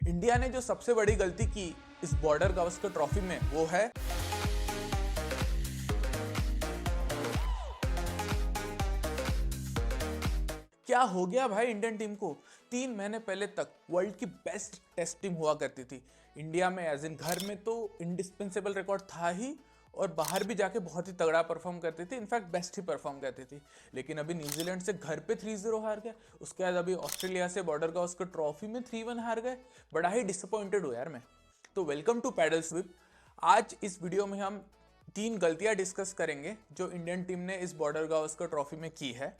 India ने जो सबसे बड़ी गलती की इस बॉर्डर गावस्कर ट्रॉफी में वो है क्या हो गया भाई इंडियन टीम को। 3 महीने पहले तक वर्ल्ड की बेस्ट टेस्ट टीम हुआ करती थी इंडिया में, एज इन घर में तो इंडिस्पेंसेबल रिकॉर्ड था ही, और बाहर भी जाके बहुत ही तगड़ा परफॉर्म करती थी, इनफैक्ट बेस्ट ही परफॉर्म करती थी। लेकिन अभी न्यूजीलैंड से घर पे 3-0 हार गए, उसके बाद अभी ऑस्ट्रेलिया से बॉर्डर गावस्कर ट्रॉफी में 3-1 हार गए। बड़ा ही डिसअपॉइंटेड हूँ यार मैं। तो वेलकम टू पैडल स्विप। आज इस वीडियो में हम 3 गलतियां डिस्कस करेंगे जो इंडियन टीम ने इस बॉर्डर गावस्कर ट्रॉफी में की है।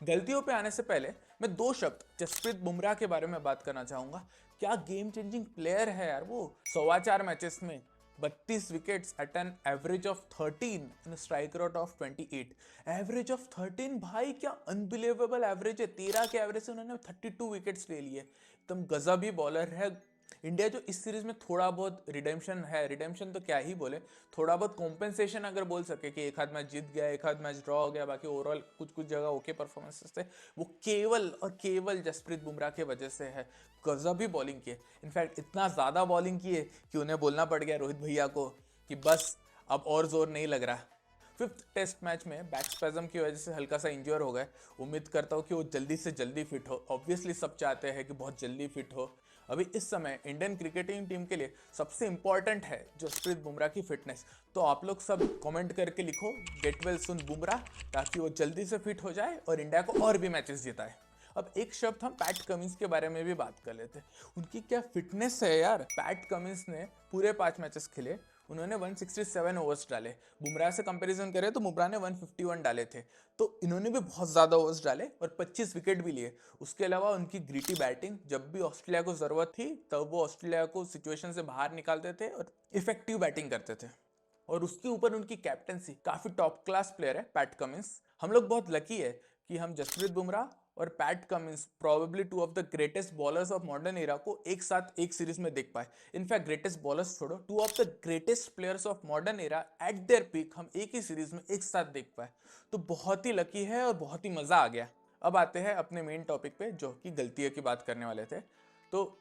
गलतियों पे आने से पहले मैं 2 शब्द जसप्रीत बुमराह के बारे में बात करना चाहूंगा। क्या गेम चेंजिंग प्लेयर है यार वो। 4.25 मैचेस में 32 wickets at an average of 13 and strike rate of 28। Average of 13 भाई, क्या अनबिलीवेबल एवरेज है। 13 के एवरेज से उन्होंने 32 विकेट्स ले लिए। एकदम गजबी बॉलर है। इंडिया जो इस सीरीज में थोड़ा बहुत रिडेम्पशन है, रिडेम्पशन तो क्या ही बोले, थोड़ा बहुत कॉम्पेंसेशन अगर बोल सके कि एक आध मैच जीत गया, एक आध मैच ड्रॉ हो गया, बाकी ओवरऑल कुछ कुछ जगह ओके परफॉर्मेंसेस थे, वो केवल और केवल जसप्रीत बुमराह के वजह से है। गजब ही बॉलिंग की है। इनफैक्ट इतना ज्यादा बॉलिंग की है कि उन्हें बोलना पड़ गया रोहित भैया को कि बस अब और जोर नहीं लग रहा। 5th टेस्ट मैच में बैक स्पैज्म की वजह से हल्का सा इंजर हो गए। उम्मीद करता हूँ कि वो जल्दी से जल्दी फिट हो। ऑब्वियसली सब चाहते हैं कि बहुत जल्दी फिट हो। अभी इस समय इंडियन क्रिकेटिंग टीम के लिए सबसे इंपॉर्टेंट है जसप्रीत बुमराह की फिटनेस। तो आप लोग सब कमेंट करके लिखो गेट वेल सुन बुमराह, ताकि वो जल्दी से फिट हो जाए और इंडिया को और भी मैचेस जिताए। अब एक शब्द हम पैट कमिंस के बारे में भी बात कर लेते हैं। उनकी क्या फिटनेस है यार। पैट कमिंस ने पूरे 5 मैचेस खेले, उन्होंने 167 ओवर्स डाले। बुमराह से कंपैरिजन करें तो बुमराह ने 151 डाले थे, तो इन्होंने भी बहुत ज्यादा ओवर्स डाले और 25 विकेट भी लिए। उसके अलावा उनकी ग्रिटी बैटिंग, जब भी ऑस्ट्रेलिया को जरूरत थी तब वो ऑस्ट्रेलिया को सिचुएशन से बाहर निकालते थे और इफेक्टिव बैटिंग करते थे। और उसके ऊपर उनकी कैप्टनसी, काफी टॉप क्लास प्लेयर है पैट कमिंस। हम लोग बहुत लकी है कि हम जसप्रीत बुमराह और PAT Cummins, probably 2 of the greatest bowlers of modern era को एक साथ एक सीरीज में देख पाए। इनफैक्ट ग्रेटेस्ट बॉलर्स छोड़ो, 2 of the greatest players of modern era eight there peak हम एक ही सीरीज में एक साथ देख पाए। तो बहुत ही लकी है और बहुत ही मजा आ गया। अब आते हैं अपने मेन टॉपिक पे, जो कि गलतियों की बात करने वाले थे। तो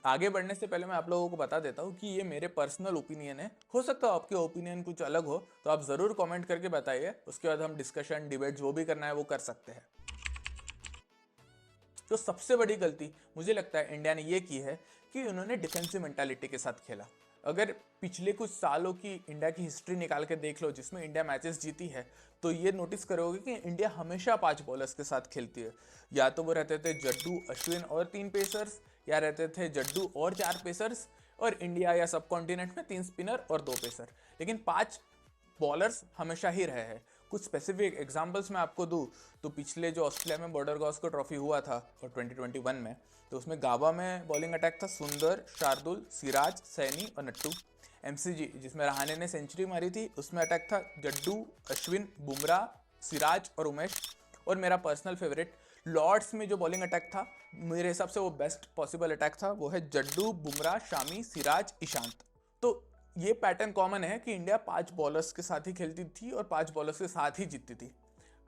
आगे बढ़ने से पहले मैं आप लोगों को बता देता हूँ कि ये मेरे पर्सनल ओपिनियन है। हो सकता है आपके ओपिनियन कुछ अलग हो, तो आप जरूर कमेंट करके बताइए। उसके बाद हम डिस्कशन, डिबेट जो भी करना है वो कर सकते हैं। तो सबसे बड़ी गलती मुझे लगता है इंडिया ने ये की है कि उन्होंने डिफेंसिव मेंटालिटी के साथ खेला। अगर पिछले कुछ सालों की इंडिया की हिस्ट्री निकाल के देख लो जिसमें इंडिया मैचेस जीती है, तो ये नोटिस करोगे कि इंडिया हमेशा 5 बॉलर्स के साथ खेलती है। या तो वो रहते थे जड्डू, अश्विन और 3 पेसर्स, या रहते थे जड्डू और 4 पेसर्स, और इंडिया या सब कॉन्टिनेंट में 3 स्पिनर और 2 पेसर। लेकिन 5 बॉलर्स हमेशा ही रहे हैं। कुछ स्पेसिफिक एग्जांपल्स मैं आपको दूं तो पिछले जो ऑस्ट्रेलिया में बॉर्डर गावस्कर ट्रॉफी हुआ था और 2021 में, तो उसमें गाबा में बॉलिंग अटैक था सुंदर, शार्दुल, सिराज, सैनी और नट्टू। एमसीजी जिसमें रहाणे ने सेंचुरी मारी थी, उसमें अटैक था जड्डू, अश्विन, बुमराह, सिराज और उमेश। और मेरा पर्सनल फेवरेट लॉर्ड्स में जो बॉलिंग अटैक था, मेरे हिसाब से वो बेस्ट पॉसिबल अटैक था, वो है जड्डू, बुमराह, शामी, सिराज, ईशांत। तो ये पैटर्न कॉमन है कि इंडिया 5 बॉलर्स के साथ ही खेलती थी और 5 बॉलर्स के साथ ही जीतती थी।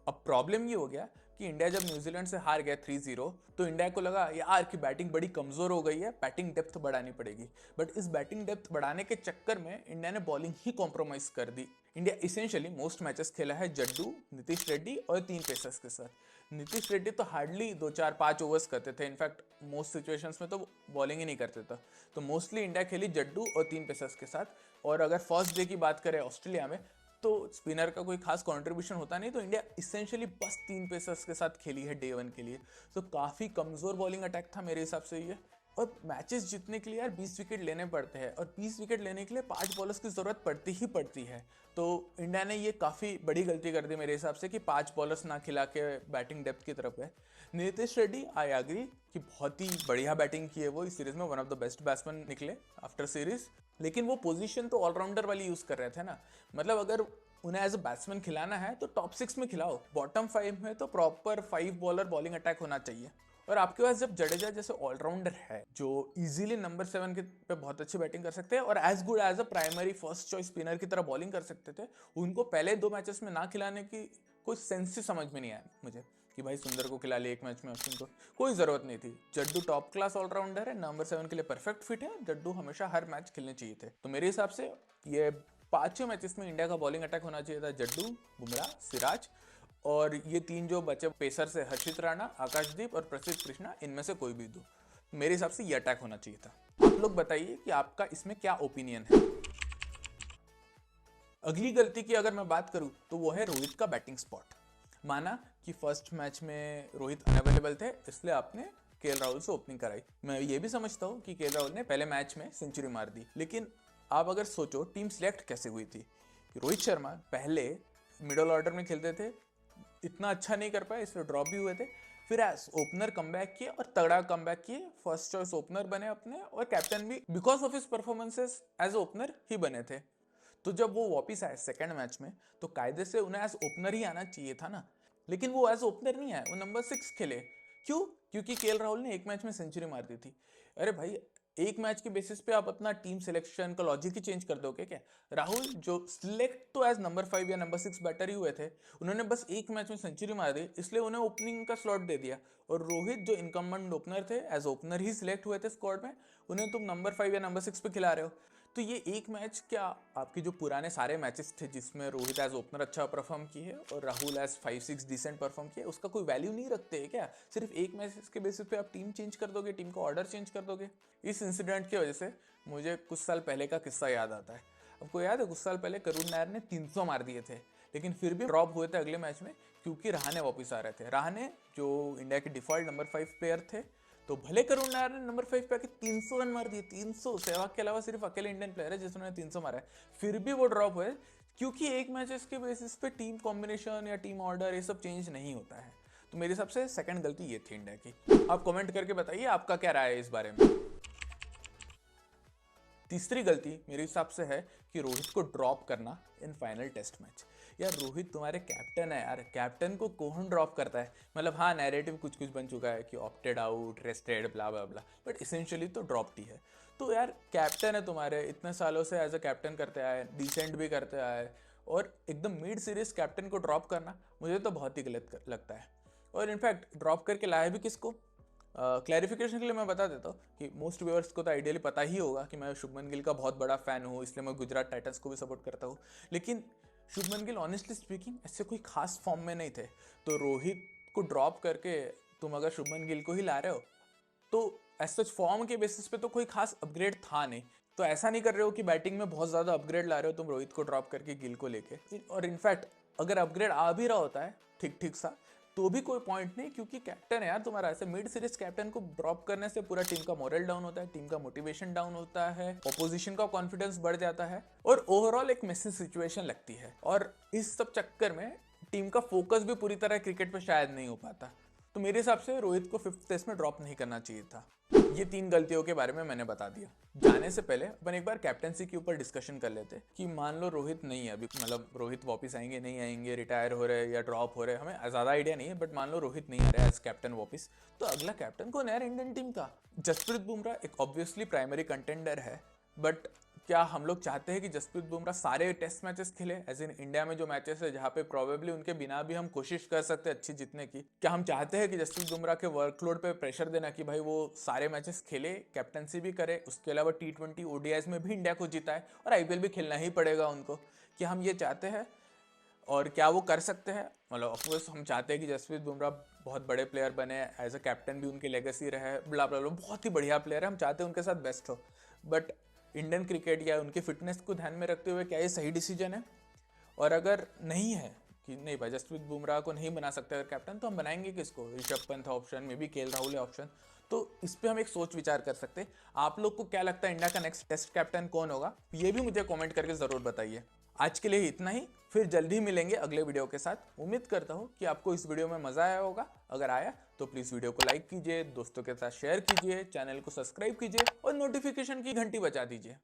अब प्रॉब्लम ये हो गया कि इंडिया जब न्यूजीलैंड से हार गया 3-0, तो इंडिया को लगा यार कि बैटिंग बड़ी कमजोर हो गई है, बैटिंग डेप्थ बढ़ानी पड़ेगी। बट इस बैटिंग डेप्थ बढ़ाने के चक्कर में इंडिया ने बॉलिंग ही कॉम्प्रोमाइज कर दी। इंडिया इसेंशियली मोस्ट मैचेस खेला है जड्डू, नीतीश रेड्डी और 3 पेसर्स के साथ। नीतीश रेड्डी तो हार्डली 2-4-5 ओवर्स करते थे, इनफैक्ट मोस्ट सिचुएशंस में तो बॉलिंग ही नहीं करते थे। तो मोस्टली इंडिया खेली जड्डू और 3 पेसर्स के साथ। और अगर फर्स्ट डे की बात करें ऑस्ट्रेलिया में, तो स्पिनर का कोई खास कंट्रीब्यूशन होता नहीं, तो इंडिया इसेंशियली बस 3 पेसर्स के साथ खेली है डे 1 के लिए। तो काफी कमजोर बॉलिंग अटैक था मेरे हिसाब से ये। और मैचेस जीतने के लिए यार 20 विकेट लेने पड़ते हैं, और 20 विकेट लेने के लिए 5 बॉलर्स की जरूरत पड़ती ही पड़ती है। तो इंडिया ने ये काफी बड़ी गलती कर दी मेरे हिसाब से कि 5 बॉलर्स ना खिला के बैटिंग डेप्थ की तरफ है। नीतीश रेड्डी, आई एग्री कि बहुत ही बढ़िया बैटिंग की है वो इस सीरीज में, one of the best batsman निकले आफ्टर सीरीज। लेकिन वो पोजीशन तो ऑलराउंडर वाली यूज कर रहे थे ना। मतलब अगर उन्हें एज अ बैट्समैन खिलाना है तो टॉप 6 में खिलाओ, बॉटम 5 में तो प्रॉपर 5 बॉलर बॉलिंग अटैक होना चाहिए। और आपके पास जब जडेजा जैसे ऑलराउंडर है जो इजीली नंबर 7 के पे बहुत अच्छी बैटिंग कर सकते हैं और as good as a primary first choice spinner की तरह बॉलिंग कर सकते थे, उनको पहले 2 मैचेस में ना खिलाने की कोई सेंस ही समझ में नहीं आया मुझे। कि भाई सुंदर को खिला ले एक मैच में, अश्विन को कोई ज़रूरत नहीं थी। जड्डू टॉप क्लास ऑलराउंडर है, नंबर 7 के लिए परफेक्ट फिट है। जड्डू हमेशा हर मैच खेलने चाहिए थे। तो मेरे हिसाब से ये 5 मैचेस में इंडिया का बॉलिंग अटैक होना चाहिए था। जड्डू, बुमराह, सिराज और ये 3 जो बचे पेसर से हर्षित राणा, आकाशदीप और प्रसिद्ध कृष्णा, इनमें से कोई भी 2। मेरे हिसाब से ये अटैक होना चाहिए था। आप लोग बताइए कि आपका इसमें क्या ओपिनियन है। अगली गलती की अगर मैं बात करूं तो वो है रोहित का बैटिंग स्पॉट। माना कि फर्स्ट मैच में रोहित अनअवेलेबल थे, इसलिए आपने केएल राहुल से ओपनिंग कराई। मैं ये भी समझता हूँ कि केएल राहुल ने पहले मैच में सेंचुरी मार दी, लेकिन आप अगर सोचो टीम सिलेक्ट कैसे हुई थी कि रोहित शर्मा पहले मिडल ऑर्डर में खेलते थे, इतना अच्छा नहीं कर पाए इसलिए ड्रॉप भी हुए थे। फिर एज ओपनर कमबैक किए और तगड़ा कमबैक किए, फर्स्ट चॉइस ओपनर बने अपने और कैप्टन भी because of his performances as opener ही बने थे। तो जब वो वापस आए सेकंड मैच में तो कायदे से उन्हें एज ओपनर ही आना चाहिए था ना, लेकिन वो एज ओपनर नहीं आए, वो नंबर 6 खेले। क्यों? क्योंकि केएल राहुल ने एक मैच में सेंचुरी मार दी थी। अरे भाई, एक मैच के बेसिस पे आप अपना टीम सिलेक्शन का लॉजिक ही चेंज कर दोगे क्या? राहुल जो सिलेक्ट तो एज नंबर 5 या नंबर 6 बैटर ही हुए थे, उन्होंने बस एक मैच में सेंचुरी मार दी, इसलिए उन्हें ओपनिंग का स्लॉट दे दिया। और रोहित जो इनकम्बेंट ओपनर थे, एज ओपनर ही सिलेक्ट हुए थे स्क्वाड में, उन्हें तुम नंबर 5 या नंबर 6 पे खिला रहे हो। तो ये एक मैच क्या आपके जो पुराने सारे मैचेस थे जिसमें रोहित एज ओपनर अच्छा परफॉर्म किए और राहुल एज 5-6 डिसेंट परफॉर्म किए, उसका कोई वैल्यू नहीं रखते है क्या? सिर्फ एक मैच के बेसिस पे आप टीम चेंज कर दोगे, टीम का ऑर्डर चेंज कर दोगे। इस इंसिडेंट की वजह से मुझे कुछ साल पहले का किस्सा याद आता है। आपको याद है कुछ साल पहले करुण नायर ने 300 मार दिए थे, लेकिन फिर भी ड्रॉप हुए थे अगले मैच में क्योंकि रहाणे वापस आ रहे थे। रहाणे जो इंडिया के डिफॉल्ट नंबर 5 प्लेयर थे, तो भले करुण नायर ने नंबर 5 पे आके 300 रन मार दिए, 300। सहवाग के अलावा सिर्फ अकेले इंडियन प्लेयर है जिसने 300 मारा है, फिर भी वो ड्रॉप हुए क्योंकि एक मैचेस के बेसिस पे टीम कॉम्बिनेशन या टीम ऑर्डर ये सब चेंज नहीं होता है। तो मेरे हिसाब से सेकंड गलती ये थी इंडिया की। आप कमेंट करके बताइए आपका क्या राय है इस बारे में। तीसरी गलती मेरे हिसाब से है कि रोहित को ड्रॉप करना इन फाइनल टेस्ट मैच। यार रोहित तुम्हारे कैप्टन है यार, कैप्टन को कौन ड्रॉप करता है? मतलब हाँ, नैरेटिव कुछ कुछ बन चुका है कि opted out, rested, blah blah blah, but essentially तो ड्रॉप्ड ही है। तो यार कैप्टन है तुम्हारे, इतने सालों से एज अ कैप्टन करते आए, डिसेंट भी करते आए, और एकदम मिड सीरीज कैप्टन को ड्रॉप करना मुझे तो बहुत ही गलत लगता है। और इनफैक्ट ड्रॉप करके लाया भी किसको? क्लैरिफिकेशन के लिए मैं बता देता हूँ कि मोस्ट व्यूअर्स को तो आइडियली पता ही होगा कि मैं शुभमन गिल का बहुत बड़ा फ़ैन हूँ, इसलिए मैं गुजरात टाइटंस को भी सपोर्ट करता हूँ। लेकिन शुभमन गिल ऑनेस्टली स्पीकिंग ऐसे कोई खास फॉर्म में नहीं थे। तो रोहित को ड्रॉप करके तुम अगर शुभमन गिल को ही ला रहे हो तो ऐसा फॉर्म के बेसिस पे तो कोई खास अपग्रेड था नहीं। तो ऐसा नहीं कर रहे हो कि बैटिंग में बहुत ज़्यादा अपग्रेड ला रहे हो तुम रोहित को ड्रॉप करके गिल को लेके। और इनफैक्ट अगर अपग्रेड आ भी रहा होता है ठीक ठीक सा तो भी कोई पॉइंट नहीं, क्योंकि कैप्टन है यार तुम्हारा। ऐसे मिड सीरीज कैप्टन को ड्रॉप करने से पूरा टीम का मोरल डाउन होता है, टीम का मोटिवेशन डाउन होता है, ऑपोजिशन का कॉन्फिडेंस बढ़ जाता है और ओवरऑल एक मेसी सिचुएशन लगती है। और इस सब चक्कर में टीम का फोकस भी पूरी तरह क्रिकेट पे शायद नहीं हो पाता। तो मेरे हिसाब से रोहित को 5th टेस्ट में ड्रॉप नहीं करना चाहिए था। ये 3 गलतियों के बारे में मैंने बता दिया। जाने से पहले अपन एक बार कैप्टनसी के ऊपर डिस्कशन कर लेते कि मान लो रोहित नहीं है अभी, मतलब रोहित वापस आएंगे नहीं आएंगे, रिटायर हो रहे या ड्रॉप हो रहे, हमें ज़्यादा आइडिया नहीं है, बट मान लो रोहित नहीं आ रहा है एज कैप्टन वापस, तो अगला कैप्टन कौन है यार इंडियन टीम का? जसप्रीत बुमराह एक ऑब्वियसली प्राइमरी कंटेंडर है, बट क्या हम लोग चाहते हैं कि जसप्रीत बुमराह सारे टेस्ट मैचेस खेले? एज इन इंडिया में जो मैचेस है जहाँ पे प्रोबेबली उनके बिना भी हम कोशिश कर सकते हैं अच्छी जीतने की, क्या हम चाहते हैं कि जसप्रीत बुमराह के वर्कलोड पे प्रेशर देना कि भाई वो सारे मैचेस खेले, कैप्टनसी भी करे, उसके अलावा T20 ODIs में भी इंडिया को जिताए और IPL भी खेलना ही पड़ेगा उनको? क्या हम ये चाहते हैं और क्या वो कर सकते हैं? मतलब ऑफकोर्स हम चाहते हैं कि जसप्रीत बुमराह बहुत बड़े प्लेयर बने, एज अ कैप्टन भी उनकी लेगेसी रहे, ब्ला ब्ला ब्ला, बहुत ही बढ़िया प्लेयर है, हम चाहते हैं उनके साथ बेस्ट हो। बट इंडियन क्रिकेट या उनके फिटनेस को ध्यान में रखते हुए क्या ये सही डिसीजन है? और अगर नहीं है कि नहीं भाई जसप्रीत बुमराह को नहीं बना सकते अगर कैप्टन, तो हम बनाएंगे किसको? Rishabh Pant option, may be KL Rahul है ऑप्शन। तो इस पे हम एक सोच विचार कर सकते हैं। आप लोग को क्या लगता है इंडिया का नेक्स्ट टेस्ट कैप्टन कौन होगा? ये भी मुझे कमेंट करके ज़रूर बताइए। आज के लिए इतना ही, फिर जल्दी मिलेंगे अगले वीडियो के साथ। उम्मीद करता हूँ कि आपको इस वीडियो में मज़ा आया होगा। अगर आया तो प्लीज़ वीडियो को लाइक कीजिए, दोस्तों के साथ शेयर कीजिए, चैनल को सब्सक्राइब कीजिए और नोटिफिकेशन की घंटी बजा दीजिए।